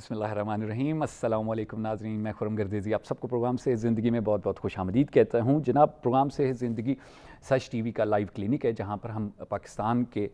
बिस्मिल्लाहिर्रहमानिर्रहीम। अस्सलाम वालेकुम नाज़रीन, मैं खुरम गर्देज़ी आप सबको प्रोग्राम से ज़िंदगी में बहुत बहुत खुशामदीद कहता हूँ। जनाब, प्रोग्राम से ज़िंदगी सच टीवी का लाइव क्लिनिक है, जहाँ पर हम पाकिस्तान के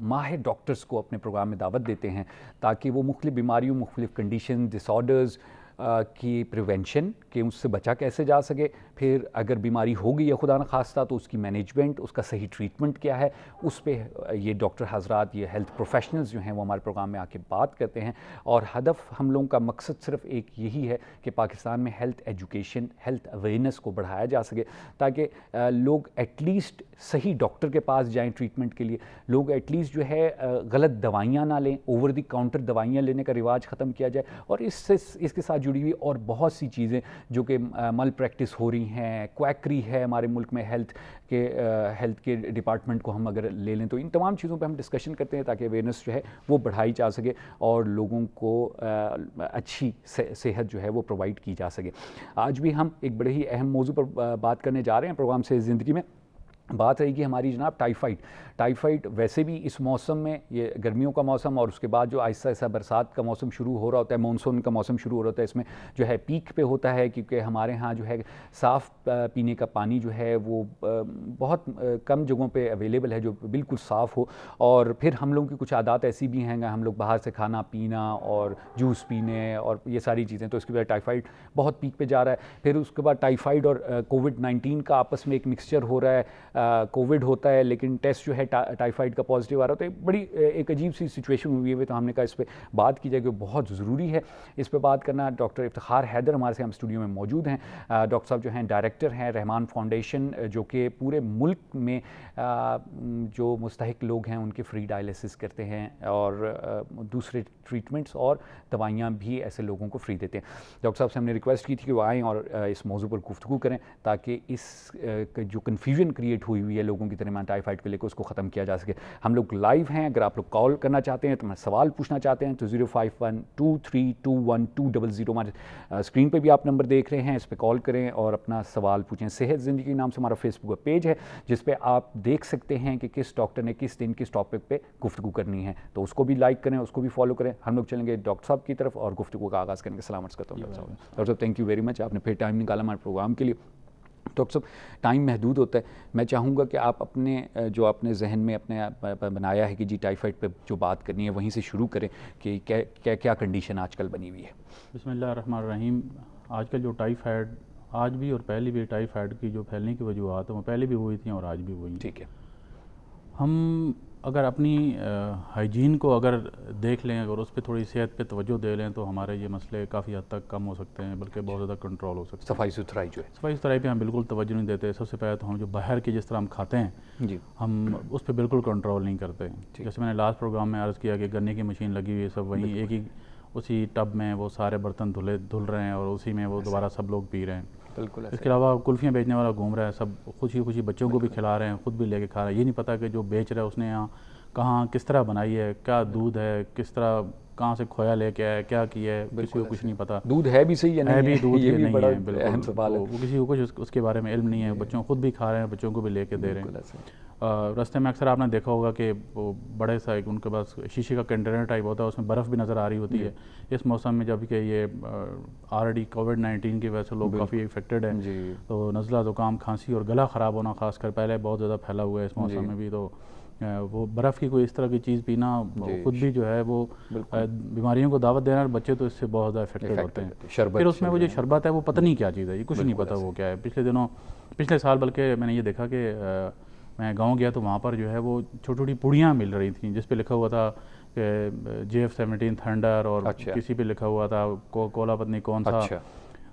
माहिर डॉक्टर्स को अपने प्रोग्राम में दावत देते हैं ताकि वो मुख्तलिफ़ बीमारियों, मुख्तलिफ़ कंडीशन, डिसऑर्डर्स की प्रिवेंशन कि उससे बचा कैसे जा सके, फिर अगर बीमारी हो गई है खुदा न खास्ता तो उसकी मैनेजमेंट, उसका सही ट्रीटमेंट क्या है, उस पर ये डॉक्टर हजरात, ये हेल्थ प्रोफेशनल्स जो हैं वो हमारे प्रोग्राम में आके बात करते हैं। और हदफ हम लोगों का मकसद सिर्फ एक यही है कि पाकिस्तान में हेल्थ एजुकेशन, हेल्थ अवेयरनेस को बढ़ाया जा सके ताकि लोग एटलीस्ट सही डॉक्टर के पास जाएँ ट्रीटमेंट के लिए, लोग एटलीस्ट जो है गलत दवाइयाँ ना लें, ओवर द काउंटर दवाइयाँ लेने का रिवाज ख़त्म किया जाए। और इसके साथ जुड़ी हुई और बहुत सी चीज़ें जो कि मल प्रैक्टिस हो रही हैं, क्वैकरी है हमारे मुल्क में, हेल्थ के डिपार्टमेंट को हम अगर ले लें तो इन तमाम चीज़ों पे हम डिस्कशन करते हैं ताकि अवेयरनेस जो है वो बढ़ाई जा सके और लोगों को अच्छी सेहत जो है वो प्रोवाइड की जा सके। आज भी हम एक बड़े ही अहम मौजू पर बात करने जा रहे हैं प्रोग्राम से ज़िंदगी में। बात रहेगी हमारी जनाब टाइफाइड वैसे भी इस मौसम में, ये गर्मियों का मौसम और उसके बाद जो आहिस्ता आहिस्ता बरसात का मौसम शुरू हो रहा होता है, मानसून का मौसम शुरू हो रहा होता है, इसमें जो है पीक पे होता है क्योंकि हमारे यहाँ जो है साफ़ पीने का पानी जो है वो बहुत कम जगहों पे अवेलेबल है जो बिल्कुल साफ़ हो। और फिर हम लोगों की कुछ आदत ऐसी भी हैं, हम लोग बाहर से खाना पीना और जूस पीने और ये सारी चीज़ें, तो इसकी वजह टाइफाइड बहुत पीक पे जा रहा है। फिर उसके बाद टाइफाइड और कोविड-19 का आपस में एक मिक्सचर हो रहा है। कोविड होता है लेकिन टेस्ट जो है टाइफाइड का पॉजिटिव आ रहा होता है। बड़ी एक अजीब सी सिचुएशन हुई है, तो हमने कहा इस पर बात की जाए कि बहुत ज़रूरी है इस पर बात करना। डॉक्टर इफ्तिखार हैदर हमारे से हम स्टूडियो में मौजूद हैं। डॉक्टर साहब जो हैं डायरेक्टर हैं रहमान फाउंडेशन, जो कि पूरे मुल्क में जो मुस्तहिक लोग हैं उनके फ्री डायलिसिस करते हैं और दूसरे ट्रीटमेंट्स और दवाइयाँ भी ऐसे लोगों को फ्री देते हैं। डॉक्टर साहब से हमने रिक्वेस्ट की थी कि वो आएँ और इस मौजू पर गुफ्तगू करें ताकि इस जो कन्फ्यूजन क्रिएट हुई है लोगों की तरह टाइफाइड को लेकर उसको ख़त्म किया जा सके। हम लोग लाइव हैं, अगर आप लोग कॉल करना चाहते हैं तो मैं सवाल पूछना चाहते हैं तो 0512321200 हमारे स्क्रीन पे भी आप नंबर देख रहे हैं, इस पर कॉल करें और अपना सवाल पूछें। सेहत ज़िंदगी नाम से हमारा फेसबुक पेज है जिस पे आप देख सकते हैं कि किस डॉक्टर ने किस दिन किस टॉपिक पे गुफ्तगू करनी है, तो उसको भी लाइक करें, उसको भी फॉलो करें। हम लोग चलेंगे डॉक्टर साहब की तरफ और गुफ्तगू का आगाज़ करेंगे। सलाम अर्ज़ करता हूँ डॉक्टर साहब। थैंक यू वेरी मच, आपने फिर टाइम निकाला हमारे प्रोग्राम के लिए। डॉक्टर साहब, टाइम महदूद होता है, मैं चाहूँगा कि आप अपने जो आपने जहन में अपने बनाया है कि जी टाइफाइड पे जो बात करनी है वहीं से शुरू करें कि क्या क्या कंडीशन आजकल बनी हुई है। बिस्मिल्लाहिर्रहमानिर्रहीम। आजकल जो टाइफाइड आज भी और पहले भी टाइफाइड की जो फैलने की वजूहत है वो पहले भी हुई थी और आज भी हुई। ठीक है, हम अगर अपनी हाइजीन को अगर देख लें, अगर उस पर थोड़ी सेहत पे तवज्जो दे लें तो हमारे ये मसले काफ़ी हद तक कम हो सकते हैं, बल्कि बहुत ज़्यादा कंट्रोल हो सकते हैं। सफाई सुथराई जो है, सफाई सुथराई पे हम बिल्कुल तवज्जो नहीं देते। सबसे पहले तो हम जो बाहर की जिस तरह हम खाते हैं जी, हम उस पर बिल्कुल कंट्रोल नहीं करते। जैसे मैंने लास्ट प्रोग्राम में अर्ज़ किया कि गन्ने की मशीन लगी हुई है, सब वहीं एक ही उसी टब में वो सारे बर्तन धुल रहे हैं और उसी में वो दोबारा सब लोग पी रहे हैं। बिल्कुल। इसके अलावा कुल्फ़ियाँ बेचने वाला घूम रहा है, सब खुशी बच्चों को भी खिला रहे हैं, ख़ुद भी लेके खा रहे हैं। ये नहीं पता कि जो बेच रहा है उसने यहाँ कहाँ किस तरह बनाई है, क्या दूध है, किस तरह कहाँ से खोया लेके आया है, क्या किया है, किसी को कुछ नहीं पता। दूध है भी सही है, नहीं भी दूध ये भी नहीं बड़ा है, बिल्कुल अहम सवाल है। वो किसी को कुछ उसके बारे में इल्म नहीं है। बच्चों खुद भी खा रहे हैं, बच्चों को भी लेके दे रहे हैं। रास्ते में अक्सर आपने देखा होगा कि वो बड़े सा एक उनके पास शीशे का कंटेनर टाइप होता है, उसमें बर्फ़ भी नज़र आ रही होती है। इस मौसम में जब कि ये ऑलरेडी कोविड-19 की वजह से लोग काफ़ी इफेक्टेड हैं, तो नज़ला ज़ुकाम खांसी और गला ख़राब होना खासकर पहले बहुत ज़्यादा फैला हुआ है इस मौसम में भी। तो वो बर्फ़ की कोई इस तरह की चीज़ पीना खुद भी जो है वो बीमारियों को दावत देना, और बच्चे तो इससे बहुत ज़्यादा इफेक्टेड होते हैं। फिर उसमें वो जो शरबत है वो पता नहीं क्या चीज़ है, ये कुछ नहीं पता वो क्या है। पिछले साल बल्कि मैंने ये देखा कि मैं गांव गया तो वहाँ पर जो है वो छोटी छोटी पुड़ियाँ मिल रही थी जिस पे लिखा हुआ था कि JF-17 थंडर, और किसी पे लिखा हुआ था कोला पत्नी कौन सा।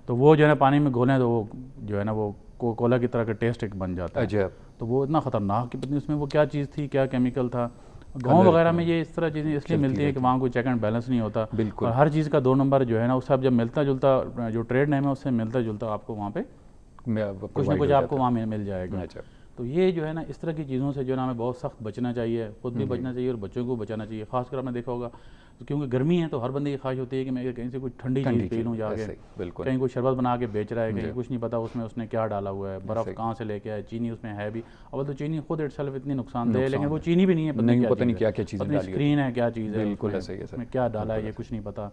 तो वो जो है ना पानी में घोलें तो वो जो है ना वो कोला की तरह का टेस्ट एक बन जाता है। तो वो इतना ख़तरनाक कि पत्नी उसमें वो क्या चीज़ थी, क्या केमिकल था। गांव वगैरह में ये इस तरह चीज़ें इसलिए मिलती है कि वहाँ कोई चेक एंड बैलेंस नहीं होता, और हर चीज़ का 2 नंबर जो है ना, उससे आप जब मिलता जुलता जो ट्रेड नेम है उससे मिलता जुलता आपको वहाँ पे कुछ ना कुछ आपको वहाँ मिल जाएगा। तो ये जो है ना इस तरह की चीज़ों से जो है ना हमें बहुत सख्त बचना चाहिए, खुद भी बचना चाहिए और बच्चों को बचाना चाहिए। खासकर आपने देखा होगा तो क्योंकि गर्मी है तो हर बंदे की ख्वाहिश होती है कि मैं कहीं से कुछ ठंडी चीज़ पी लूँ जाके, बिल्कुल, कहीं कोई शरबत बना के बेच रहा है, कहीं कुछ नहीं पता उसमें उसने क्या डाला हुआ है, बर्फ़ कहाँ से लेके आया, चीनी उसमें है भी। अब तो चीनी खुद इटसेल्फ इतनी नुकसानदेह है, लेकिन वो चीनी भी नहीं है, पता नहीं क्या क्या चीज़ें अपनी स्क्रीन है, क्या चीज़ है, बिल्कुल ऐसे ही उसमें क्या डाला है ये कुछ नहीं पता।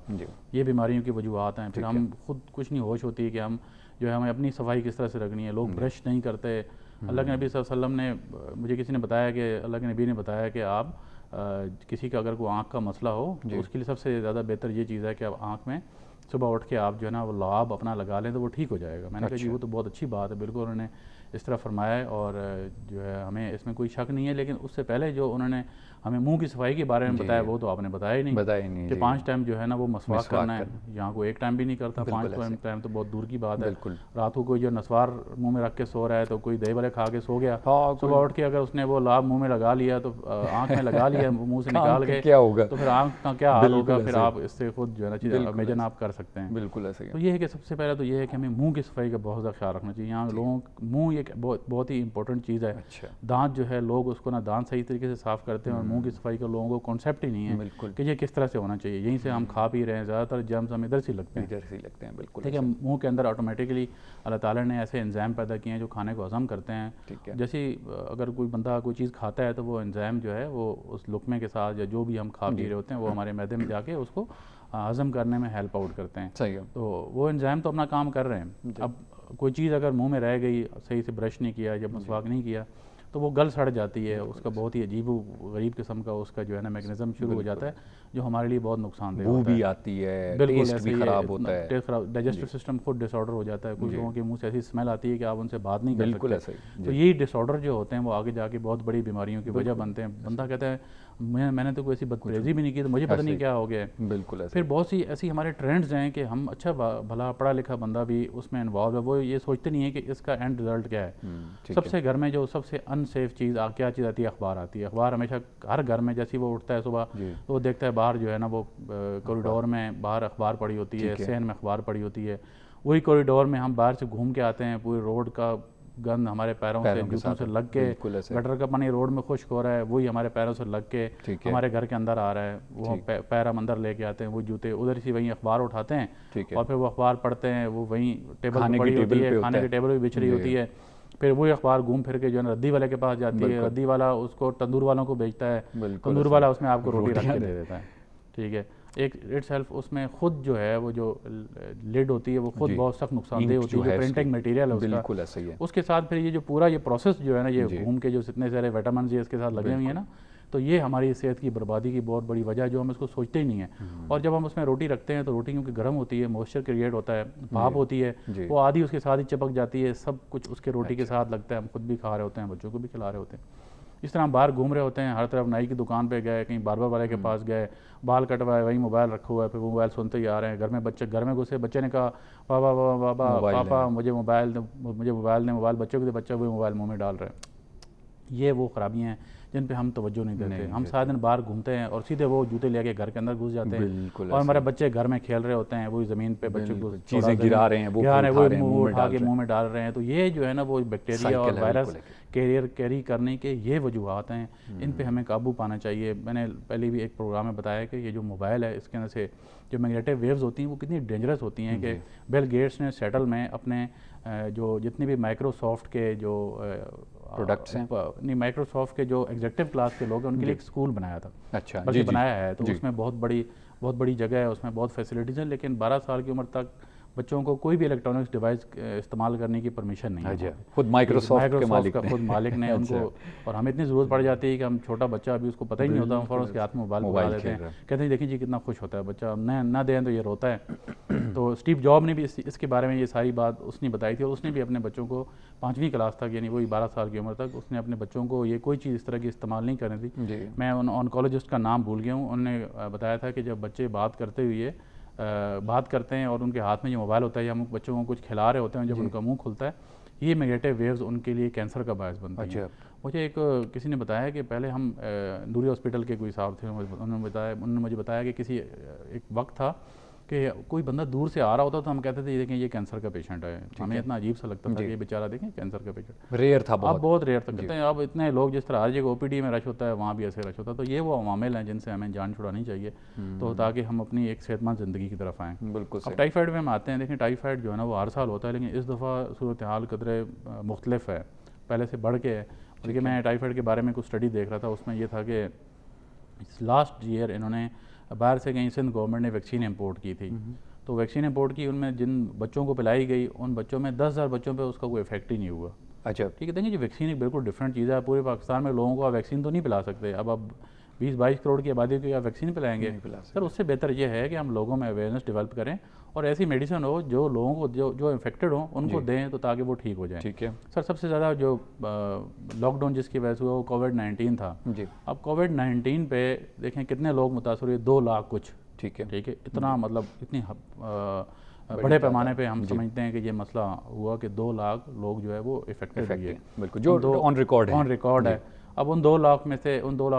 ये बीमारियों की वजूहत हैं। फिर हम खुद कुछ नहीं होश होती है कि हम जो है हमें अपनी सफाई किस तरह से रखनी है। लोग ब्रश नहीं करते। अल्लाह के नबी सल्लल्लाहु अलैहि वसल्लम ने, मुझे किसी ने बताया कि अल्लाह के नबी ने बताया कि आप किसी का अगर कोई आँख का मसला हो तो उसके लिए सबसे ज़्यादा बेहतर ये चीज़ है कि आप आँख में सुबह उठ के आप जो है ना वो लाभ अपना लगा लें तो वो ठीक हो जाएगा। मैंने कहा जी वो तो बहुत अच्छी बात है, बिल्कुल उन्होंने इस तरह फरमाया है और जो है हमें इसमें कोई शक नहीं है। लेकिन उससे पहले जो उन्होंने हमें मुंह की सफाई के बारे में बताया वो तो आपने बताया ही नहीं कि 5 टाइम जो है ना वो मसवाक करना है। यहाँ को 1 टाइम भी नहीं करता, 5 टाइम तो बहुत दूर की बात है। रात को कोई जो नसवार मुंह में रख के सो रहा है तो कोई दही बड़े खा के सो गया, सुबह उठ के अगर उसने वो लाभ मुंह में लगा लिया तो आँख में लगा लिया, मुँह से निकाल के क्या होगा, तो फिर आँख का क्या हाल होगा। फिर आप इससे खुद जो है ना चीज़ इमेजिन आप कर सकते हैं। बिल्कुल ऐसे ही। तो ये है कि सबसे पहले तो ये है कि हमें मुंह की सफाई का बहुत ज़्यादा ख्याल रखना चाहिए। यहाँ लोगों मुंह एक बहुत ही इंपॉर्टेंट चीज़ है। दांत जो है लोग उसको ना दांत सही तरीके से साफ़ करते हैं और मुंह की सफाई का लोगों को कॉन्सेप्ट ही नहीं है कि ये किस तरह से होना चाहिए। यहीं से हम खा पी रहे हैं, ज़्यादातर जर्म्स हम इधर से लगते हैं, बिल्कुल। ठीक है, मुंह के अंदर ऑटोमेटिकली अल्लाह ताला ने ऐसे एंजाइम पैदा किए हैं जो खाने को हज़म करते हैं। जैसे अगर कोई बंदा कोई चीज़ खाता है तो वो एंजाइम जो है वो उस लुकमे के साथ या जो भी हम खा पी रहे होते हैं वो हमारे मैदे में जाके उसको हज़म करने में हेल्प आउट करते हैं। सही है। तो वो एंजाइम तो अपना काम कर रहे हैं। अब कोई चीज़ अगर मुंह में रह गई, सही से ब्रश नहीं किया या मसवाक नहीं किया तो वो गल सड़ जाती है, उसका बहुत ही अजीब गरीब किस्म का उसका जो है ना मैकेनिज्म शुरू हो जाता है जो हमारे लिए बहुत नुकसानदेह होता है। बू भी आती है, बिल्कुल टेस्ट भी खराब होता है, टेस्ट खराब, डाइजेस्टिव सिस्टम खुद डिसऑर्डर हो जाता है। कुछ लोगों के मुंह से ऐसी स्मेल आती है कि आप उनसे बात नहीं कर सकते। तो यही डिसऑर्डर जो होते हैं वो आगे जाके बहुत बड़ी बीमारियों की वजह बनते हैं। बंदा कहता है मैंने तो कोई ऐसी बदतमीजी भी नहीं की तो मुझे पता नहीं क्या हो गया है। बिल्कुल। फिर बहुत सी ऐसी हमारे ट्रेंड्स हैं कि हम अच्छा भला पढ़ा लिखा बंदा भी उसमें इन्वॉल्व है, वो ये सोचते नहीं है कि इसका एंड रिजल्ट क्या है। सबसे घर में जो सबसे अनसेफ चीज़ क्या चीज़ आती है, अखबार आती है। अखबार हमेशा हर घर में जैसे वो उठता है सुबह तो वो देखता है बाहर जो है ना वो कॉरिडोर में बाहर अखबार पड़ी होती है, सहन में अखबार पड़ी होती है। वही कॉरिडोर में हम बाहर से घूम के आते हैं, पूरी रोड का गंद हमारे पैरों से जूतों से लग के, गटर का पानी रोड में खुश्क हो रहा है, वही हमारे पैरों से लग के हमारे घर के अंदर आ रहा है। वो पैर हम अंदर लेके आते हैं, वो जूते उधर से वहीं अखबार उठाते हैं और फिर वो अखबार पढ़ते हैं। वो वहीं टेबल पर पड़ी होती है, खाने की टेबल भी बिछ रही होती है। फिर वही अखबार घूम फिर के जो है रद्दी वाले के पास जाती है, रद्दी वाला उसको तंदूर वालों को बेचता है, तंदूर वाला उसमें आपको रोटी रख के दे देता है। ठीक है, एक इट सेल्फ उसमें खुद जो है वो जो लिड होती है वो खुद बहुत सख्त नुकसानदेह होती है, जो प्रिंटिंग मटेरियल है उसका। बिल्कुल ऐसा ही है। उसके साथ फिर ये जो पूरा ये प्रोसेस जो है ना ये घूम के जो इतने सारे विटामिन ये इसके साथ लगे हुए हैं ना, तो ये हमारी सेहत की बर्बादी की बहुत बड़ी वजह है जो हम इसको सोचते ही नहीं है। और जब हम उसमें रोटी रखते हैं तो रोटी क्योंकि गर्म होती है, मॉइस्चर क्रिएट होता है, भाप होती है, वो आधी उसके साथ ही चिपक जाती है, सब कुछ उसके रोटी के साथ लगता है। हम खुद भी खा रहे होते हैं, बच्चों को भी खिला रहे होते हैं। इस तरह हम बाहर घूम रहे होते हैं, हर तरफ नाई की दुकान पे गए, कहीं बार्बर वाले के पास गए, बाल कटवाए, वहीं मोबाइल रखा हुआ है, फिर मोबाइल सुनते ही आ रहे हैं। घर में बच्चे घर में घुसे, बच्चे ने कहा पापा मुझे मोबाइल दे, मोबाइल बच्चों को दे, बच्चा वही मोबाइल मुँह में डाल रहे हैं। ये वो खराबियाँ हैं जिन पे हम तवज्जो नहीं देते। हम सारा दिन बाहर घूमते हैं और सीधे वो जूते लेके घर के अंदर घुस जाते हैं और हमारे बच्चे घर में खेल रहे होते हैं, वही ज़मीन पे बच्चों को चीज़ें गिरा रहे हैं, वो उठा के मुँह में डाल रहे हैं। तो ये जो है ना वो बैक्टीरिया और वायरस कैरी करने के ये वजूहत हैं, इन पे हमें काबू पाना चाहिए। मैंने पहले भी एक प्रोग्राम में बताया कि ये जो मोबाइल है इसके अंदर से जो मैग्नेटिक वेव्स होती हैं वो कितनी डेंजरस होती हैं कि बिल गेट्स ने सेटल में अपने जो जितने भी माइक्रोसॉफ्ट के जो प्रोडक्ट्स हैं, नहीं माइक्रोसॉफ्ट के जो एग्जीक्यूटिव क्लास के लोग हैं उनके लिए एक स्कूल बनाया था। अच्छा, बल्कि बनाया है, तो उसमें बहुत बड़ी जगह है, उसमें बहुत फैसिलिटीज़ हैं, लेकिन 12 साल की उम्र तक बच्चों को कोई भी इलेक्ट्रॉनिक्स डिवाइस इस्तेमाल करने की परमिशन नहीं है। खुद माइक्रोसॉफ्ट के मालिक का खुद मालिक ने उनको, और हमें इतनी ज़रूरत पड़ जाती है कि हम छोटा बच्चा अभी उसको पता ही नहीं होता, हम फ़ौरन उसके हाथ में मोबाइल पकड़ा देते हैं, कहते हैं देखिए जी कितना खुश होता है बच्चा, ना दें तो ये रोता है। तो स्टीव जॉब ने भी इसके बारे में ये सारी बात उसने बताई थी और उसने भी अपने बच्चों को 5वीं क्लास तक यानी वही 12 साल की उम्र तक उसने अपने बच्चों को ये कोई चीज़ इस तरह की इस्तेमाल नहीं करनी थी। मैं उन ऑनकोलॉजिस्ट का नाम भूल गया हूँ, उन्होंने बताया था कि जब बच्चे बात करते हैं और उनके हाथ में जो मोबाइल होता है या हम बच्चों को कुछ खिला रहे होते हैं, जब उनका मुंह खुलता है ये मैग्नेटिक वेव्स उनके लिए कैंसर का बायस बनता है। मुझे किसी ने बताया कि पहले हम नूरी हॉस्पिटल के कोई साहब थे, उन्होंने मुझे बताया कि किसी एक वक्त था कि कोई बंदा दूर से आ रहा होता तो हम कहते थे देखें ये कैंसर का पेशेंट है, हमें इतना अजीब सा लगता था कि ये बेचारा देखें कैंसर का पेशेंट, रेयर था अब बहुत रेयर था। कहते हैं अब इतने लोग जिस तरह हर जगह ओपीडी में रश होता है वहाँ भी ऐसे रश होता है, तो ये वो अवामिल हैं जिनसे हमें जान छुड़ानी चाहिए तो ताकि हम अपनी एक सेहतमंद ज़िंदगी की तरफ आएँ। बिल्कुल। अब टाइफाइड में हम आते हैं, देखें टाइफाइड जो है ना वो हर साल होता है, लेकिन इस दफ़ा सूरत हाल कदरे मुख्तलिफ है, पहले से बढ़ के है। देखिए मैं टाइफाइड के बारे में कुछ स्टडी देख रहा था, उसमें यह था कि लास्ट ईयर इन्होंने बाहर से कहीं सिंध गवर्नमेंट ने वैक्सीन इंपोर्ट की थी, तो वैक्सीन इंपोर्ट की, उनमें जिन बच्चों को पिलाई गई उन बच्चों में 10,000 बच्चों पे उसका कोई इफेक्ट ही नहीं हुआ। अच्छा, ठीक है, देखिए जो वैक्सीन एक बिल्कुल डिफरेंट चीज़ है, पूरे पाकिस्तान में लोगों को आप वैक्सीन तो नहीं पिला सकते, अब 20-22 करोड़ की आबादी को आप वैक्सीन पिलाएंगे, सर उससे बेहतर ये है कि हम लोगों में अवेयरनेस डेवलप करें और ऐसी मेडिसिन हो जो लोगों को जो इन्फेक्टेड हो उनको दें, तो ताकि वो ठीक हो जाए। ठीक है सर, सबसे ज़्यादा जो लॉकडाउन जिसकी वजह से हुआ वो कोविड-19 था जी। अब कोविड-19 पे देखें कितने लोग मुतासर हुए, 2 लाख कुछ। ठीक है, इतना मतलब इतनी बड़े पैमाने पे हम समझते हैं कि ये मसला हुआ कि 2 लाख लोग जो है वो इफेक्टेड हुए, बिल्कुल, जो ऑन रिकॉर्ड है। अब उन 2 लाख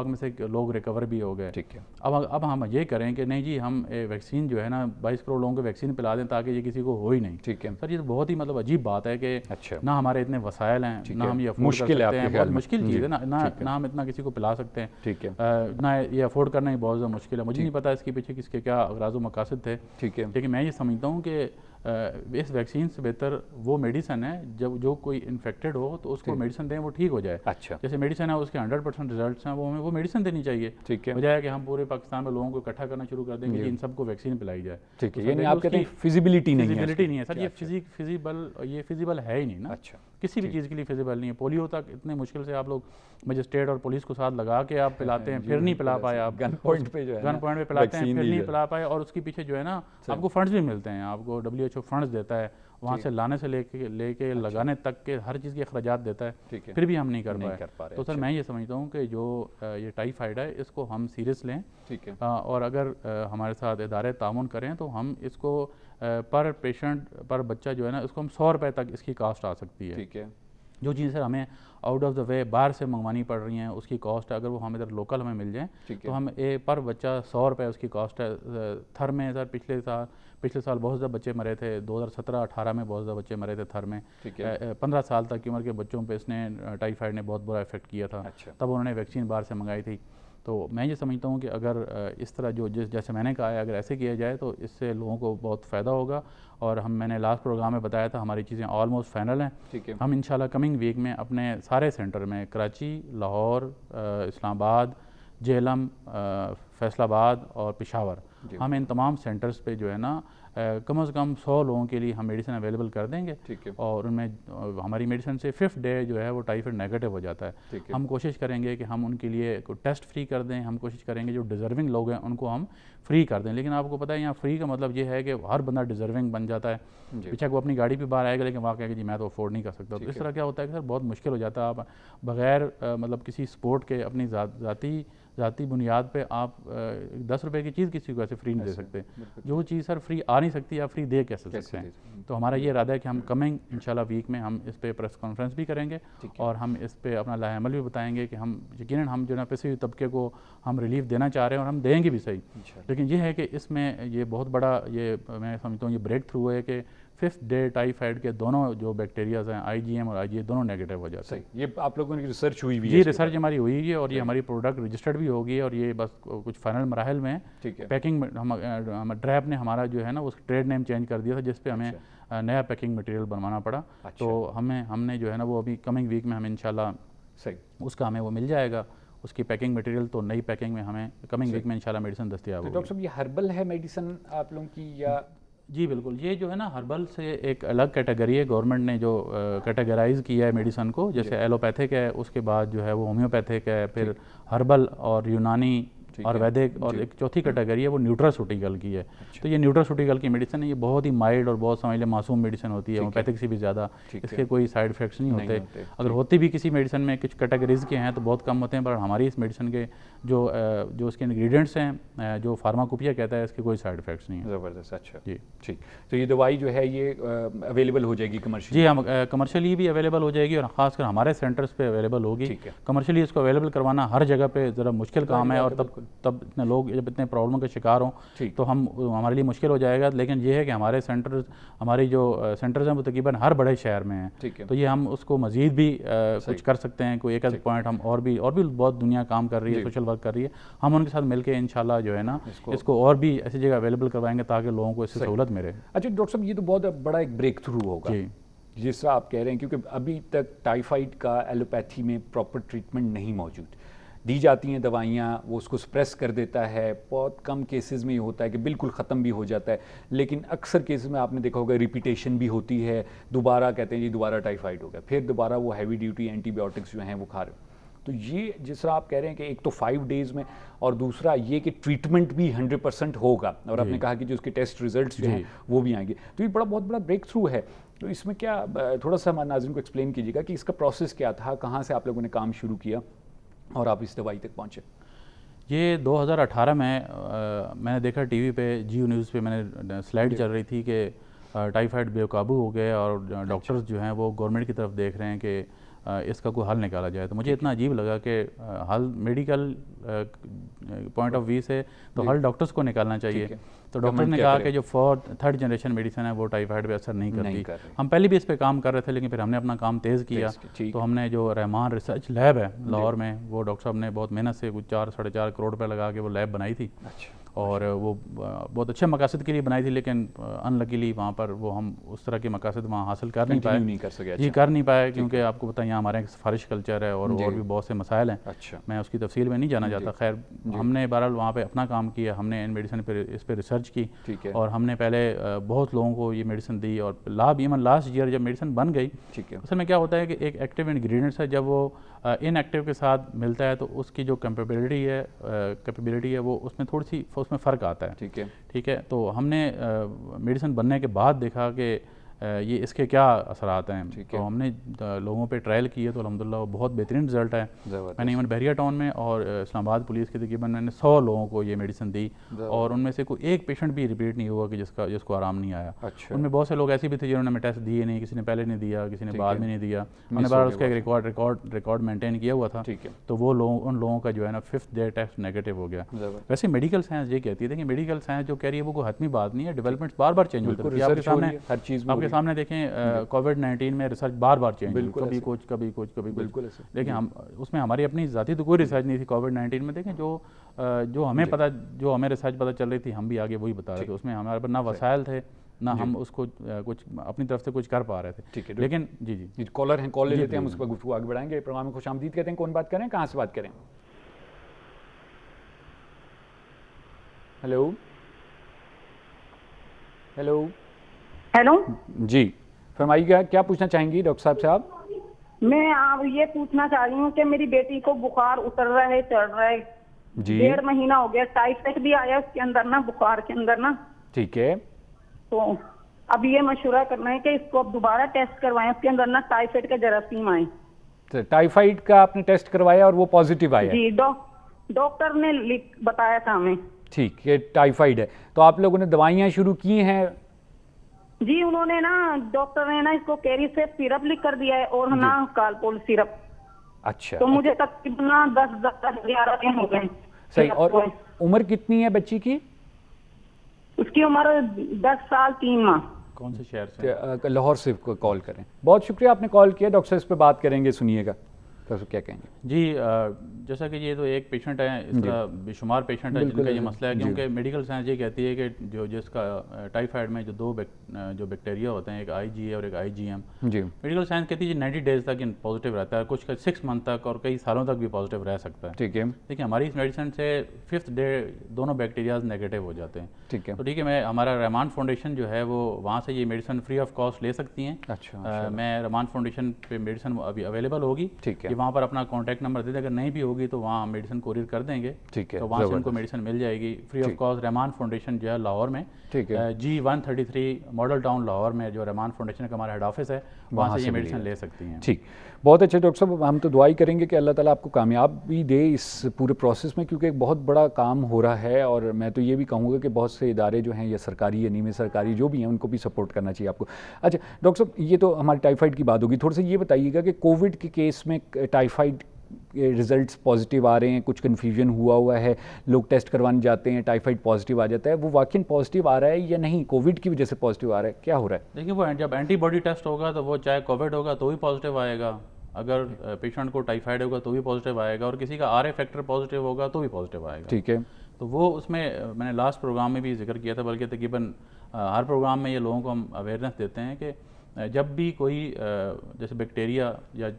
में से लोग रिकवर भी हो गए। ठीक है, अब हम ये करें कि नहीं जी हम वैक्सीन जो है ना 22 करोड़ लोगों को वैक्सीन पिला दें ताकि ये किसी को हो ही नहीं। ठीक है सर, ये तो बहुत ही मतलब अजीब बात है कि अच्छा, ना हमारे इतने वसाइल हैं, ना हम ये अफोर्ड कर सकते हैं, बहुत मुश्किल चीज़ है ना हम इतना किसी को पिला सकते हैं। ठीक है, ना ये अफोर्ड करना ही बहुत ज़्यादा मुश्किल है। मुझे नहीं पता इसके पीछे किसके क्या अगराज़ व मकासद थे। ठीक है, लेकिन मैं ये समझता हूँ कि इस वैक्सीन से बेहतर वो मेडिसिन है जब जो कोई इन्फेक्टेड हो तो उसको मेडिसिन दें वो ठीक हो जाए। अच्छा, जैसे मेडिसिन है उसके 100% रिजल्ट्स हैं, वो हमें वो मेडिसिन देनी चाहिए। ठीक है, बजाय कि हम पूरे पाकिस्तान में लोगों को इकट्ठा करना शुरू कर देंगे कि इन सबको वैक्सीन पिलाई जाए। ठीक है, यानी आप कहते हैं फिजिबिलिटी नहीं है सर, ये फिजिबल है ही नहीं ना। अच्छा, किसी भी चीज़ के लिए फिजिबल नहीं है। पोलियो तक इतने मुश्किल से आप लोग मजिस्ट्रेट और पुलिस को साथ लगा के आप पिलाते हैं, फिर नहीं पिला पाए आप, गन पॉइंट पे जो है गन पॉइंट पे पिलाते हैं, फिर नहीं पिला पाए, और उसके पीछे जो है ना आपको फंड्स भी मिलते हैं, आपको WHO फंड्स देता है, वहाँ से लाने से लेके लगाने तक के हर चीज़ के अखराजात देता है, फिर भी हम नहीं कर पाए। तो सर मैं ये समझता हूँ कि जो ये टाइफाइड है इसको हम सीरियस लें। ठीक है, और अगर हमारे साथ इदारे तामुन करें तो हम इसको पर पेशेंट पर बच्चा जो है ना इसको हम 100 रुपये तक इसकी कास्ट आ सकती है। ठीक है, जो चीज़ सर हमें आउट ऑफ द वे बाहर से मंगवानी पड़ रही हैं उसकी कॉस्ट अगर वो हम इधर लोकल हमें मिल जाए तो हम पर बच्चा 100 रुपये उसकी कॉस्ट है। थर में सर पिछले साल बहुत ज़्यादा बच्चे मरे थे, 2017-18 में बहुत ज़्यादा बच्चे मरे थे थर में। 15 साल तक की उम्र के बच्चों पे इसने टाइफाइड ने बहुत बुरा इफेक्ट किया था। तब उन्होंने वैक्सीन बाहर से मंगाई थी। तो मैं ये समझता हूँ कि अगर इस तरह जैसे मैंने कहा है अगर ऐसे किया जाए तो इससे लोगों को बहुत फ़ायदा होगा। और मैंने लास्ट प्रोग्राम में बताया था हमारी चीज़ें ऑलमोस्ट फाइनल हैं। ठीक है, हम इंशाल्लाह कमिंग वीक में अपने सारे सेंटर में कराची, लाहौर, इस्लामाबाद, जेहलम, फैसलाबाद और पेशावर, हम इन तमाम सेंटर्स पे जो है ना कम से कम 100 लोगों के लिए हम मेडिसिन अवेलेबल कर देंगे। ठीक है, और उनमें हमारी मेडिसिन से 5th डे जो है वो टाइफाइड नेगेटिव हो जाता है। हम कोशिश करेंगे कि हम उनके लिए टेस्ट फ्री कर दें, हम कोशिश करेंगे जो डिज़र्विंग लोग हैं उनको हम फ्री कर दें। लेकिन आपको पता है यहाँ फ्री का मतलब ये है कि हर बंदा डिज़र्विंग बन जाता है, पीछे वो अपनी गाड़ी पे बाहर आएगा लेकिन वहाँ कहेगा जी मैं तो अफोर्ड नहीं कर सकता। तो इस तरह क्या होता है कि सर बहुत मुश्किल हो जाता है। आप बग़ैर मतलब किसी सपोर्ट के अपनी ज़ाती बुनियाद पे आप 10 रुपए की चीज़ किसी को ऐसे फ्री नहीं दे सकते। जो चीज़ सर फ्री आ नहीं सकती आप फ्री दे कैसे सकते हैं। तो हमारा ये इरादा है कि हम कमिंग इंशाल्लाह वीक में हम इस पे प्रेस कॉन्फ्रेंस भी करेंगे और हम इस पे अपना लाहेअमल भी बताएंगे कि हम यकीनन हम जो ना पिछड़े तबके को हम रिलीफ देना चाह रहे हैं और हम देंगे भी सही। लेकिन ये है कि इसमें ये बहुत बड़ा ये मैं समझता हूँ ये ब्रेक थ्रू है कि 5th डे टाइफाइड के दोनों जो बैक्टीरियाज हैं IgM और IgA दोनों नेगेटिव हो जाते हैं। ये आप लोगों की रिसर्च हुई है? जी, रिसर्च हमारी हुई है और ये हमारी प्रोडक्ट रजिस्टर्ड भी होगी और ये बस कुछ फाइनल मराहल में है। पैकिंग में हम ड्रैप ने हमारा जो है ना उस ट्रेड नेम चेंज कर दिया था जिस पे हमें नया पैकिंग मटेरियल बनवाना पड़ा। तो हमने जो है ना वो अभी कमिंग वीक में हमें इंशाल्लाह सही उसका हमें वो मिल जाएगा, उसकी पैकिंग मटेरियल। तो नई पैकिंग में हमें कमिंग वीक में इंशाल्लाह मेडिसिन दस्तयाब होगी। डॉक्टर साहब ये हर्बल है मेडिसिन आप लोगों की या? जी बिल्कुल, ये जो है ना हर्बल से एक अलग कैटेगरी है। गवर्नमेंट ने जो कैटेगराइज किया है मेडिसिन को, जैसे एलोपैथिक है, उसके बाद जो है वो होम्योपैथिक है, फिर हर्बल और यूनानी और वैदिक, और एक चौथी कैटेगरी है वो न्यूट्रासूटिकल की है। तो ये न्यूट्रासूटिकल की मेडिसिन है, ये बहुत ही माइल्ड और बहुत समझ लें मासूम मेडिसिन होती है, होम्योपैथिक से भी ज़्यादा इसके कोई साइड इफेक्ट्स नहीं होते। अगर होती भी किसी मेडिसिन में कुछ कैटेगरीज के हैं तो बहुत कम होते हैं, पर हमारी इस मेडिसिन के जो इसके इंग्रेडिएंट्स हैं जो फार्माकोपिया कहता है इसके कोई साइड इफेक्ट्स नहीं है। ज़बरदस्त, अच्छा जी ठीक। तो ये दवाई जो है ये अवेलेबल हो जाएगी कमर्शियल? जी हम कमर्शियली भी अवेलेबल हो जाएगी और ख़ासकर हमारे सेंटर्स पे अवेलेबल होगी। कमर्शियली इसको अवेलेबल करवाना हर जगह पे ज़रा मुश्किल काम है और तब तब इतने लोग जब इतने प्रॉब्लम के शिकार हों तो हमारे लिए मुश्किल हो जाएगा। लेकिन ये है कि हमारे सेंटर्स, हमारी जो सेंटर्स हैं वो तकरीबन हर बड़े शहर में हैं, तो ये हम उसको मज़ीद भी कुछ कर सकते हैं। कोई एक आध पॉइंट हम और भी बहुत दुनिया काम कर रही है, सोशल वर्क कर रही है, हम उनके साथ मिलकर इंशाल्लाह जो है ना इसको और भी ऐसी जगह अवेलेबल करवाएंगे ताकि लोगों को इससे सहूलत मिले। अच्छा डॉक्टर साहब, ये तो बहुत बड़ा एक ब्रेक थ्रू होगा जिस तरह आप कह रहे हैं, क्योंकि अभी तक टाइफाइड का एलोपैथी में प्रॉपर ट्रीटमेंट नहीं मौजूद। दी जाती हैं दवाइयाँ, वो उसको स्प्रेस कर देता है, बहुत कम केसेस में ये होता है कि बिल्कुल ख़त्म भी हो जाता है, लेकिन अक्सर केसेस में आपने देखा होगा रिपीटेशन भी होती है, दोबारा कहते हैं जी दोबारा टाइफाइड हो गया, फिर दोबारा वो हैवी ड्यूटी एंटीबायोटिक्स जो हैं वो खा रहे हो। तो ये जिस तरह आप कह रहे हैं कि एक तो 5 डेज़ में, और दूसरा ये कि ट्रीटमेंट भी 100% होगा, और आपने कहा कि जो उसके टेस्ट रिजल्ट्स जो हैं वो भी आएंगे, तो ये बहुत बड़ा ब्रेक थ्रू है। तो इसमें क्या थोड़ा सा हमारे नाज़रीन को एक्सप्लेन कीजिएगा कि इसका प्रोसेस क्या था, कहाँ से आप लोगों ने काम शुरू किया और आप इस दवाई तक पहुँचे? ये 2018 में मैंने देखा टीवी पे, जियो न्यूज़ पे मैंने स्लाइड चल रही थी कि टाइफाइड बेकाबू हो गया और डॉक्टर्स जो हैं वो गवर्नमेंट की तरफ देख रहे हैं कि इसका कोई हल निकाला जाए। तो मुझे इतना अजीब लगा कि हल मेडिकल पॉइंट ऑफ व्यू से तो हल डॉक्टर्स को निकालना चाहिए। तो डॉक्टर ने कहा कि जो 3rd जनरेशन मेडिसिन है वो टाइफाइड पे असर नहीं करती। हम पहले भी इस पे काम कर रहे थे, लेकिन फिर हमने अपना काम तेज़ किया। तो हमने जो रहमान रिसर्च लैब है लाहौर में, वो डॉक्टर साहब ने बहुत मेहनत से कुछ 4-4.5 करोड़ रुपये लगा के वो लैब बनाई थी। और वो बहुत अच्छे मकासद के लिए बनाई थी, लेकिन अनलकीली वहाँ पर वो हम उस तरह के मकासद वहाँ हासिल कर नहीं पाए क्योंकि आपको पता है यहाँ हमारे सिफारिश कल्चर है और भी बहुत से मसाइल हैं। मैं उसकी तफसील में नहीं जाना चाहता। खैर, हमने बहरहाल वहाँ पे अपना काम किया, हमने इन मेडिसिन पर इस पर रिसर्च की और हमने पहले बहुत लोगों को ये मेडिसिन दी और लास्ट ईयर जब मेडिसिन बन गई, असल में क्या होता है कि एक एक्टिव इंग्रेडिएंट्स है, जब वो इनएक्टिव के साथ मिलता है तो उसकी जो कैपेबिलिटी है वो उसमें थोड़ी सी उसमें फ़र्क आता है। ठीक है। तो हमने मेडिसिन बनने के बाद देखा कि ये इसके क्या असरात हैं। तो हमने लोगों पे ट्रायल किए तो अल्हम्दुलिल्लाह बहुत बेहतरीन रिजल्ट है। मैंने इवन बहरिया टाउन में और इस्लामाबाद पुलिस के तकरीबन मैंने 100 लोगों को ये मेडिसिन दी और उनमें से कोई एक पेशेंट भी रिपीट नहीं हुआ कि जिसको आराम नहीं आया। उनमें बहुत से लोग ऐसे भी थे जिन्होंने टेस्ट दिए नहीं, किसी ने पहले नहीं दिया, किसी ने बाद में नहीं दिया। हमने बार उसका एक रिकॉर्ड मेंटेन किया हुआ था। तो वो उन लोगों का जो है ना 5th डे टेस्ट नेगेटिव हो गया। वैसे मेडिकल साइंस ये कहती है कि मेडिकल साइंस जो कह रही है वो कोई हतमी बात नहीं है, डेवलपमेंट्स बार बार चेंज होती है। आपके सामने देखें कोविड-19 में रिसर्च बार बार चेंज हुई, कभी कुछ बिल्कुल। लेकिन हम उसमें हमारी अपनी ज़ाती तो कोई रिसर्च नहीं थी। कोविड-19 में देखें जो हमें रिसर्च पता चल रही थी, हम भी आगे वही बता रहे थे। उसमें हमारे पास ना वसाइल थे, ना हम उसको कुछ अपनी तरफ से कुछ कर पा रहे थे। लेकिन जी कॉलर हैं, कॉल ले लेते हैं, हम उस पर गुफ्तगू आगे बढ़ाएंगे। प्रोग्राम में खुशामदीद कहते हैं। कौन बात करें, कहाँ से बात करें? हेलो जी, फरमाइएगा, क्या पूछना चाहेंगी डॉक्टर साहब से आप? मैं आप ये पूछना चाह रही हूँ कि मेरी बेटी को बुखार उतर रहा है, चढ़ रहा है जी, 1.5 महीना हो गया। टाइफाइड भी आया उसके अंदर ना, बुखार के अंदर ना। ठीक है। तो अब ये मशवरा करना है कि इसको अब दोबारा टेस्ट करवाएं, उसके अंदर ना टाइफाइड का जरासीम आए। तो टाइफाइड का आपने टेस्ट करवाया और वो पॉजिटिव आया? जी, डॉक्टर ने बताया था हमें। ठीक है, टाइफाइड है। तो आप लोगों ने दवाइयाँ शुरू की हैं? जी, उन्होंने ना, डॉक्टर ने ना इसको कैरीसेप सिरप लिख कर दिया है और ना कालपोल सिरप। अच्छा। तो मुझे तकरीबन 10-11 दिन हो गए। सही। और उम्र कितनी है बच्ची की? उसकी उम्र 10 साल 3 माह। कौन से शहर से? लाहौर से कॉल करें। बहुत शुक्रिया आपने कॉल किया। डॉक्टर इस पर बात करेंगे, सुनिएगा तो क्या कहेंगे। जी, जैसा कि ये तो एक पेशेंट है, इसका बेशुमार पेशेंट है जिनका ये मसला है, क्योंकि मेडिकल साइंस ये कहती है कि जिसका टाइफाइड में जो बैक्टीरिया होते हैं, एक IgA और एक IgM, मेडिकल साइंस कहती है 90 डेज तक पॉजिटिव रहता है, कुछ 6 मंथ तक और कई सालों तक भी पॉजिटिव रह सकता है। ठीक है। देखिए, हमारी इस मेडिसिन से 5th डे दोनों बैक्टीरियाज नेगेटिव हो जाते हैं। ठीक है। तो ठीक है, हमारा रहमान फाउंडेशन जो है वो वहाँ से ये मेडिसिन फ्री ऑफ कॉस्ट ले सकती हैं। अच्छा। मैं रहमान फाउंडेशन पे मेडिसिन अभी अवेलेबल होगी। ठीक है। वहाँ पर अपना कॉन्टैक्ट नंबर दे दें, अगर नहीं भी होगी तो वहाँ मेडिसिन कोरियर कर देंगे। ठीक है। तो वहाँ से उनको मेडिसिन मिल जाएगी free of cost. Rahman foundation जो है लाहौर में, ठीक है, G133 मॉडल टाउन लाहौर में जो रहमान फाउंडेशन का हमारा हेड ऑफिस है, वहाँ से ये मेडिसिन ले सकती हैं। ठीक, बहुत अच्छे डॉक्टर साहब, हम तो दुआई करेंगे कि अल्लाह ताला आपको कामयाबी दे इस पूरे प्रोसेस में, क्योंकि एक बहुत बड़ा काम हो रहा है। और मैं तो ये भी कहूँगा कि बहुत से इदारे जो हैं, या सरकारी या नीमे सरकारी जो भी हैं, उनको भी सपोर्ट करना चाहिए आपको। अच्छा डॉक्टर साहब, ये तो हमारी टाइफाइड की बात होगी, थोड़ा सा ये बताइएगा कि कोविड के केस में टाइफाइड रिज़ल्ट्स पॉजिटिव आ रहे हैं, कुछ कन्फ्यूजन हुआ है, लोग टेस्ट करवाने जाते हैं, टाइफाइड पॉजिटिव आ जाता है, वो वाकई पॉजिटिव आ रहा है या नहीं, कोविड की वजह से पॉजिटिव आ रहा है, क्या हो रहा है? देखिए वो जब एंटीबॉडी टेस्ट होगा तो वो चाहे कोविड होगा तो भी पॉजिटिव आएगा, अगर पेशेंट को टाइफाइड होगा तो भी पॉजिटिव आएगा, और किसी का RA फैक्टर पॉजिटिव होगा तो भी पॉजिटिव आएगा। ठीक है। तो वो उसमें मैंने लास्ट प्रोग्राम में भी जिक्र किया था, बल्कि तकरीबन हर प्रोग्राम में ये लोगों को हम अवेयरनेस देते हैं कि जब भी कोई जैसे बैक्टीरिया या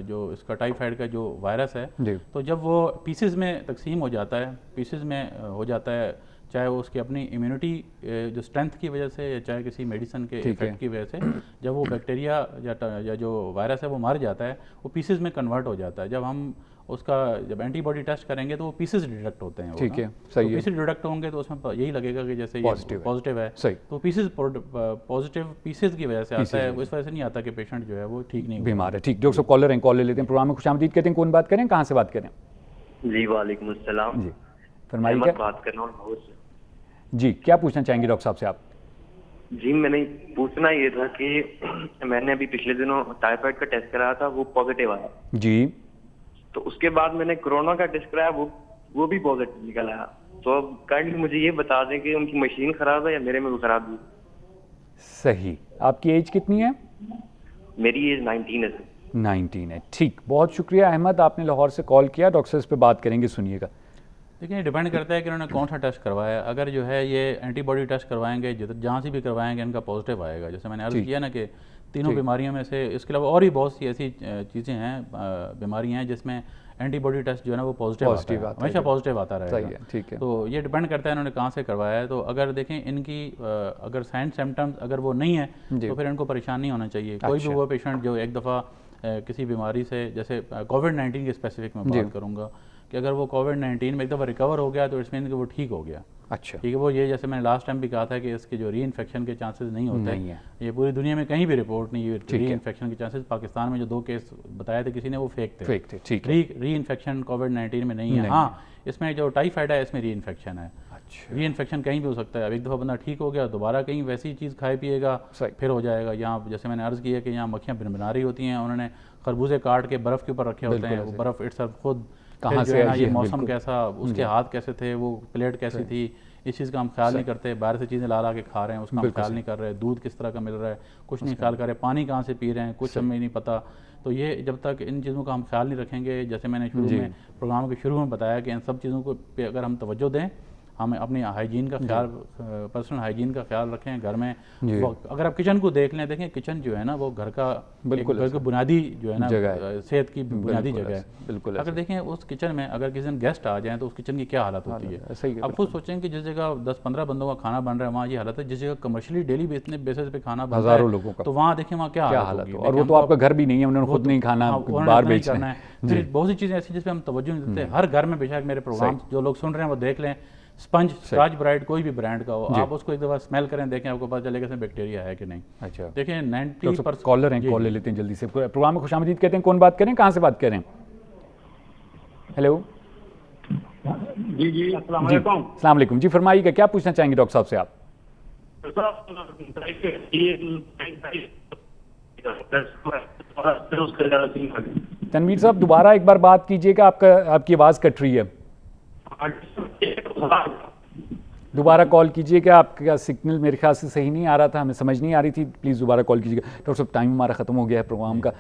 जो इसका टाइफाइड का जो वायरस है, तो जब वो पीसेस में तकसीम हो जाता है, पीसेस में हो जाता है, चाहे वो उसकी अपनी इम्यूनिटी जो स्ट्रेंथ की वजह से या चाहे किसी मेडिसिन के इफेक्ट की वजह से, जब वो बैक्टीरिया या जो वायरस है वो मर जाता है, वो पीसेस में कन्वर्ट हो जाता है। जब हम उसका जब एंटीबॉडी टेस्ट करेंगे तो वो पीसेस डिटेक्ट होते हैं। ठीक है, सही है। पीसेस डिटेक्ट होंगे तो उसमें यही लगेगा कि जैसे ये पॉजिटिव है। सही। तो पीसेस पॉजिटिव पीसेस की वजह से आता है, इस वजह से नहीं आता कि पेशेंट जो है वो ठीक नहीं बीमार है। ठीक, डॉक्टर साहब कॉलर हैं, कॉल ले लेते हैं। प्रोग्राम में खुशामदीद कहते हैं, कौन बात करें, कहाँ से बात करें? जी वालेकुम अस्सलाम जी, फरमाइए। क्या बात कर रहा हूँ जी, क्या पूछना चाहेंगे डॉक्टर साहब से आप? जी मैंने पूछना ये था कि मैंने अभी पिछले दिनों टाइफाइड का टेस्ट कराया था, वो पॉजिटिव आया जी। तो उसके बाद मैंने कोरोना का टेस्ट कराया, वो भी पॉजिटिव निकल आया। तो अब काइंडली मुझे ये बता दें कि उनकी मशीन खराब है या मेरे में वो खराब है? सही। आपकी एज कितनी है? मेरी एज 19 है। 19 है, ठीक। बहुत शुक्रिया अहमद, आपने लाहौर से कॉल किया। डॉक्टर से इस पर बात करेंगे, सुनिएगा। देखिए डिपेंड करता है कि उन्होंने कौन सा टेस्ट करवाया है। अगर जो है ये एंटीबॉडी टेस्ट करवाएंगे, जहाँ से भी करवाएंगे इनका पॉजिटिव आएगा। जैसे मैंने अर्ज किया ना कि तीनों बीमारियों में से, इसके अलावा और भी बहुत सी ऐसी चीज़ें हैं, बीमारियाँ हैं जिसमें एंटीबॉडी टेस्ट जो है ना वो पॉजिटिव आता है, हमेशा पॉजिटिव आता रहेगा। ठीक है। तो ये डिपेंड करता है इन्होंने कहाँ से करवाया है। तो अगर देखें इनकी अगर साइन सिम्टम्स अगर वो नहीं है तो फिर इनको परेशान नहीं होना चाहिए। कोई भी वो पेशेंट जो एक दफ़ा किसी बीमारी से, जैसे कोविड-19 के स्पेसिफिक में बात करूँगा, कि अगर वो कोविड-19 में एक दफ़ा रिकवर हो गया तो इट्स मीन कि वो ठीक हो गया। अच्छा, ठीक है। वो ये जैसे मैंने लास्ट टाइम भी कहा था कि इसके जो री इन्फेक्शन के चांसेस नहीं होते हैं, ये पूरी दुनिया में कहीं भी रिपोर्ट नहीं हुई री इन्फेक्शन के चांसेस। पाकिस्तान में जो 2 केस बताए थे किसी ने, वो फेक थे। ठीक। री इन्फेक्शन कोविड-19 में नहीं है। हाँ, इसमें जो टाइफाइड है इसमें री इन्फेक्शन है। री इन्फेक्शन कहीं भी हो सकता है। अब एक दफ़ा बंदा ठीक हो गया, दोबारा कहीं वैसी चीज़ खाए पिएगा फिर हो जाएगा। यहाँ जैसे मैंने अर्ज़ किया कि यहाँ मक्खियाँ बना रही होती हैं, उन्होंने खरबूजे काट के बर्फ़ के ऊपर रखे होते हैं, वो बर्फ़ इट्सल्फ खुद कहाँ से ये मौसम कैसा, उसके हाथ कैसे थे, वो प्लेट कैसी थी, इस चीज़ का हम ख्याल नहीं करते। बाहर से चीज़ें ला के खा रहे हैं, उसका हम ख्याल नहीं कर रहे। दूध किस तरह का मिल रहा है कुछ नहीं ख्याल कर रहे, पानी कहाँ से पी रहे हैं कुछ हमें नहीं पता। तो ये जब तक इन चीज़ों का हम ख्याल नहीं रखेंगे, जैसे मैंने शुरू में प्रोग्राम के शुरू में बताया कि इन सब चीज़ों को पे अगर हम तवज्जो दें, हम अपनी हाइजीन का ख्याल, पर्सनल हाइजीन का ख्याल रखें घर में। अगर आप किचन को देखें किचन जो है ना वो घर का बुनियादी जो है ना सेहत की बुनियादी जगह है। बिल्कुल। अगर देखें उस किचन में अगर किसी दिन गेस्ट आ जाए तो उस किचन की क्या हालत होती है। अब खुद सोचें कि जिस जगह 10-15 बंदों का खाना बन रहा है वहाँ ये हालत है। जिस जगह कमर्शियली डेली बेसिस पे खाना बन रहा है तो वहाँ देखें वहाँ क्या हालत है। और वो तो आपका घर भी नहीं है, उन्होंने खुद नहीं खाना, बाहर बेचना है। फिर बहुत सी चीज़ें ऐसी जिस पर हम तवज्जो नहीं देते। हर घर में बेशक मेरे प्रोग्राम जो लोग सुन रहे हैं वो देख लें, स्पंज स्क्रैच ब्राइट कोई भी ब्रांड का हो, आप उसको एक दफ़ा स्मेल करें, देखें, आपको पता चलेगा इसमें बैक्टीरिया है कि नहीं। अच्छा, देखें 90%। कॉलर हैं, कॉल ले लेते हैं जल्दी से। प्रोग्राम में खुशामदीद कहते हैं, कौन बात करें, कहाँ से बात करें? हेलो जी अस्सलाम वालेकुम। अस्सलाम वालेकुम जी, फरमाइएगा, क्या पूछना चाहेंगे डॉक्टर साहब से आप? तनवीर साहब दोबारा एक बार बात कीजिएगा, आपकी आवाज़ कट रही है। दोबारा कॉल कीजिएगा, आपका सिग्नल मेरे ख्याल से सही नहीं आ रहा था, हमें समझ नहीं आ रही थी, प्लीज़ दोबारा कॉल कीजिएगा। डॉक्टर साहब टाइम हमारा ख़त्म हो गया है प्रोग्राम का।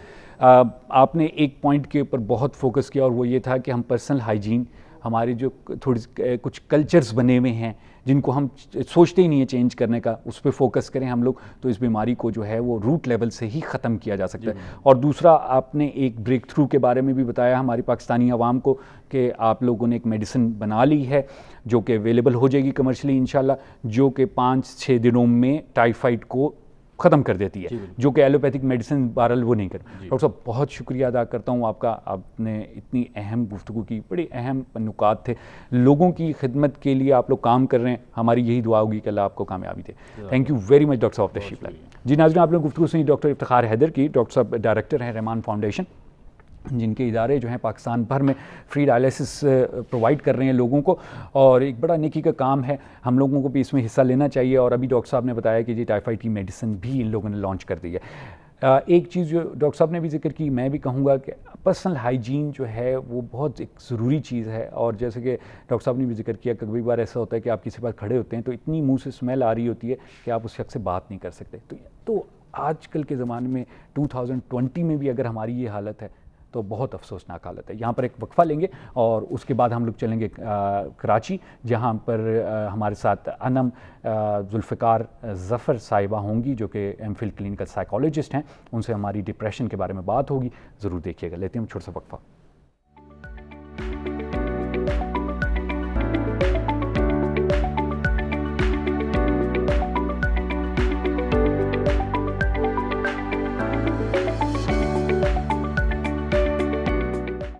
आपने एक पॉइंट के ऊपर बहुत फोकस किया और वो ये था कि हम पर्सनल हाइजीन, हमारे जो थोड़ी कुछ कल्चर्स बने हुए हैं जिनको हम सोचते ही नहीं है चेंज करने का, उस पर फोकस करें हम लोग, तो इस बीमारी को जो है वो रूट लेवल से ही ख़त्म किया जा सकता है। और दूसरा, आपने एक ब्रेक थ्रू के बारे में भी बताया हमारी पाकिस्तानी आवाम को कि आप लोगों ने एक मेडिसिन बना ली है जो कि अवेलेबल हो जाएगी कमर्शियली इंशाल्लाह, जो कि 5-6 दिनों में टाइफाइड को ख़त्म कर देती है, जो कि एलोपैथिक मेडिसिन बहरहाल वो नहीं कर। डॉक्टर साहब बहुत शुक्रिया अदा करता हूँ आपका, आपने इतनी अहम गुफ्तगू की, बड़े अहम नुकात थे, लोगों की खिदमत के लिए आप लोग काम कर रहे हैं, हमारी यही दुआ होगी कि अल्लाह आपको कामयाबी दे। Thank you very much doctor साहब तशरीफ लाए। जी नाज़रीन, आपने गुफ्तगू सुनी डॉक्टर इफ्तिखार हैदर की। डॉक्टर साहब डायरेक्टर हैं रहमान फाउंडेशन, जिनके इदारे जो हैं पाकिस्तान भर में फ्री डायलिसिस प्रोवाइड कर रहे हैं लोगों को, और एक बड़ा नेकी का काम है, हम लोगों को भी इसमें हिस्सा लेना चाहिए। और अभी डॉक्टर साहब ने बताया कि जी टाइफाइड की मेडिसिन भी इन लोगों ने लॉन्च कर दी है। एक चीज़ जो डॉक्टर साहब ने भी जिक्र की, मैं भी कहूँगा कि पर्सनल हाइजीन जो है वो बहुत एक ज़रूरी चीज़ है। और जैसे कि डॉक्टर साहब ने भी जिक्र किया, कभी बार ऐसा होता है कि आप किसी पास खड़े होते हैं तो इतनी मुंह से स्मेल आ रही होती है कि आप उस शख्स से बात नहीं कर सकते। तो आजकल के ज़माने में 2020 में भी अगर हमारी ये हालत है तो बहुत अफसोसनाक हालत है। यहाँ पर एक वक्फ़ा लेंगे और उसके बाद हम लोग चलेंगे कराची, जहाँ पर हमारे साथ अनम जुल्फ़िकार ज़फ़र साहिबा होंगी जो कि एमफिल क्लिनिकल साइकोलॉजिस्ट हैं। उनसे हमारी डिप्रेशन के बारे में बात होगी, ज़रूर देखिएगा। लेते हैं हम छोटा सा वक्फ़ा।